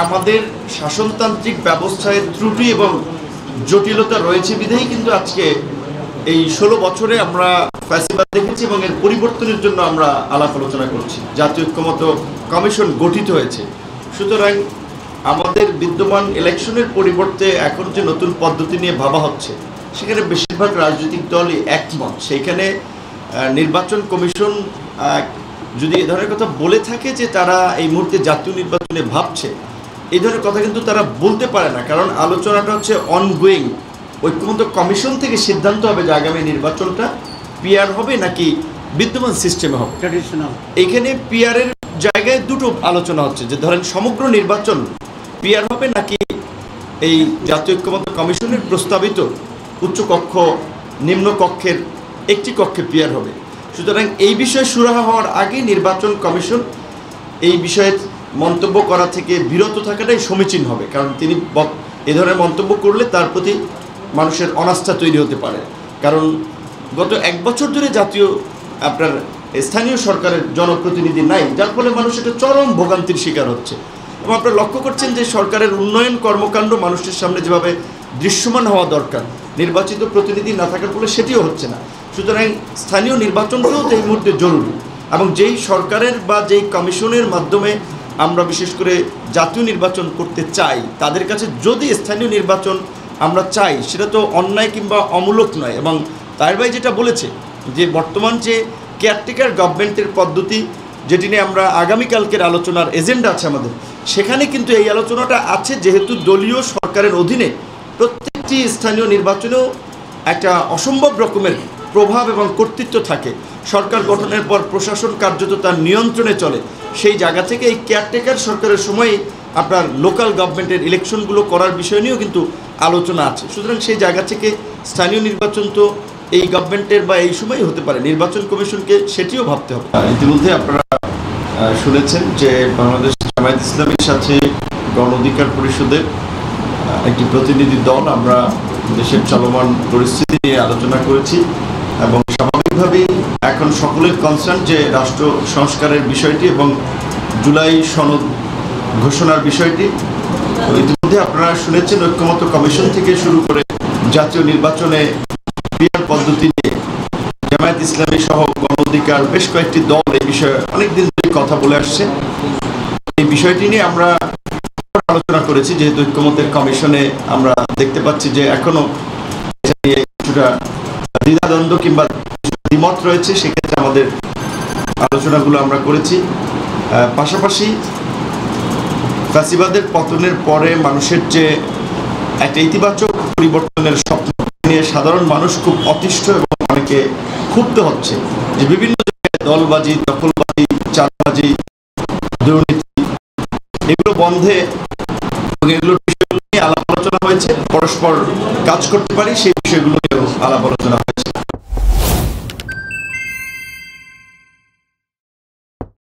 আমাদের শাসনতান্ত্রিক ব্যবস্থায় ত্রুটি এবং জটিলতা রয়েছে বিধায় কিন্তু আজকে এই 16 বছরে আমরা ফ্যাসিবাদ দেখেছি এবং এর পরিবর্তনের জন্য আমরা আলাপ আলোচনা করছি। জাতীয় ঐক্যমত্য কমিশন গঠিত হয়েছে। সুতরাং আমাদের বিদ্যমান ইলেকশনের পরিবর্তে এখন যে নতুন পদ্ধতি নিয়ে ভাবা হচ্ছে সেখানে বেশিরভাগ রাজনৈতিক দলই একমত। সেইখানে নির্বাচন কমিশন যদি এ ধরনের কথা বলে থাকে যে তারা এই মুহূর্তে জাতীয় নির্বাচনে ভাবছে, এই ধরনের কথা কিন্তু তারা বলতে পারে না, কারণ আলোচনাটা হচ্ছে অনগোয়িং। ঐক্যমত্য কমিশন থেকে সিদ্ধান্ত হবে যে আগামী নির্বাচনটা পিআর হবে নাকি বিদ্যমান সিস্টেমে হবে। এইখানে পিআরের জায়গায় দুটো আলোচনা হচ্ছে, যে ধরেন সমগ্র নির্বাচন পিআর হবে নাকি এই জাতীয় ঐক্যমত্য কমিশনের প্রস্তাবিত উচ্চ কক্ষ নিম্ন কক্ষের একটি কক্ষে পিআর হবে। সুতরাং এই বিষয়ে সুরাহা হওয়ার আগে নির্বাচন কমিশন এই বিষয়ে মন্তব্য করা থেকে বিরত থাকাটাই সমীচীন হবে, কারণ তিনি এ ধরনের মন্তব্য করলে তার প্রতি মানুষের অনাস্থা তৈরি হতে পারে। কারণ গত 1 বছর ধরে জাতীয় স্থানীয় সরকারের জনপ্রতিনিধি নাই, যার ফলে মানুষ একটা চরম ভোগান্তির শিকার হচ্ছে। এবং আপনারা লক্ষ্য করছেন যে সরকারের উন্নয়ন কর্মকাণ্ড মানুষের সামনে যেভাবে দৃশ্যমান হওয়া দরকার, নির্বাচিত প্রতিনিধি না থাকার ফলে সেটিও হচ্ছে না। সুতরাং স্থানীয় নির্বাচনটাও এই মুহূর্তে জরুরি, এবং যেই সরকারের বা যেই কমিশনের মাধ্যমে আমরা বিশেষ করে জাতীয় নির্বাচন করতে চাই, তাদের কাছে যদি স্থানীয় নির্বাচন আমরা চাই, সেটা তো অন্যায় কিংবা অমূলক নয়। এবং তার ভাই যেটা বলেছে যে বর্তমান যে কেয়ারটেকার গভর্নমেন্টের পদ্ধতি, যেটি নিয়ে আমরা আগামীকালকের আলোচনার এজেন্ডা আছে আমাদের, সেখানে কিন্তু এই আলোচনাটা আছে, যেহেতু দলীয় সরকারের অধীনে প্রত্যেকটি স্থানীয় নির্বাচনেও একটা অসম্ভব রকমের প্রভাব এবং কর্তৃত্ব থাকে। সরকার গঠনের পর প্রশাসন কার্যত তার নিয়ন্ত্রণে চলে। সেই জায়গা থেকে এই কেয়ারটেকার সরকারের সময় আপনার লোকাল গভর্নমেন্টের ইলেকশনগুলো করার বিষয় নিয়েও কিন্তু আলোচনা আছে। সুতরাং সেই জায়গা থেকে স্থানীয় নির্বাচন তো এই গভর্নমেন্টের বা এই সময়ই হতে পারে, নির্বাচন কমিশনকে সেটিও ভাবতে হবে। ইতিমধ্যে আপনারা শুনেছেন যে বাংলাদেশ জামায়াত ইসলামীর সাথে গণ অধিকার পরিষদের একটি প্রতিনিধি দল আমরা দেশের চলমান পরিস্থিতি নিয়ে আলোচনা করেছি, এবং স্বাভাবিকভাবেই এখন সকলের কনসার্ন যে রাষ্ট্র সংস্কারের বিষয়টি এবং জুলাই সনদ ঘোষণার বিষয়টি। ইতিমধ্যে আপনারা শুনেছেন ঐক্যমত্য কমিশন থেকে শুরু করে জাতীয় নির্বাচনে পিআর পদ্ধতি নিয়ে জামায়াত ইসলামী সহ গণ অধিকার বেশ কয়েকটি দল এই বিষয়ে অনেকদিন ধরে কথা বলে আসছে। এই বিষয়টি নিয়ে আমরা আলোচনা করেছি, যেহেতু ঐক্যমত্যের কমিশনে আমরা দেখতে পাচ্ছি যে এখনো কিছুটা দ্বিধাদ্বন্দ্ব কিংবা দ্বিমত রয়েছে, সেক্ষেত্রে আমাদের আলোচনাগুলো আমরা করেছি। পাশাপাশি ফ্যাসিবাদের পতনের পরে মানুষের যে একটা ইতিবাচক পরিবর্তনের স্বপ্ন নিয়ে সাধারণ মানুষ খুব অতিষ্ঠ এবং অনেকে ক্ষুব্ধ হচ্ছে, যে বিভিন্ন জায়গায় দলবাজি, দখলবাজি, চাঁদাবাজি, দুর্নীতি এগুলো বন্ধে এবং এগুলোর বিষয়গুলো নিয়ে আলাপ আলোচনা হয়েছে। পরস্পর কাজ করতে পারি সেই বিষয়গুলো আলাপ আলোচনা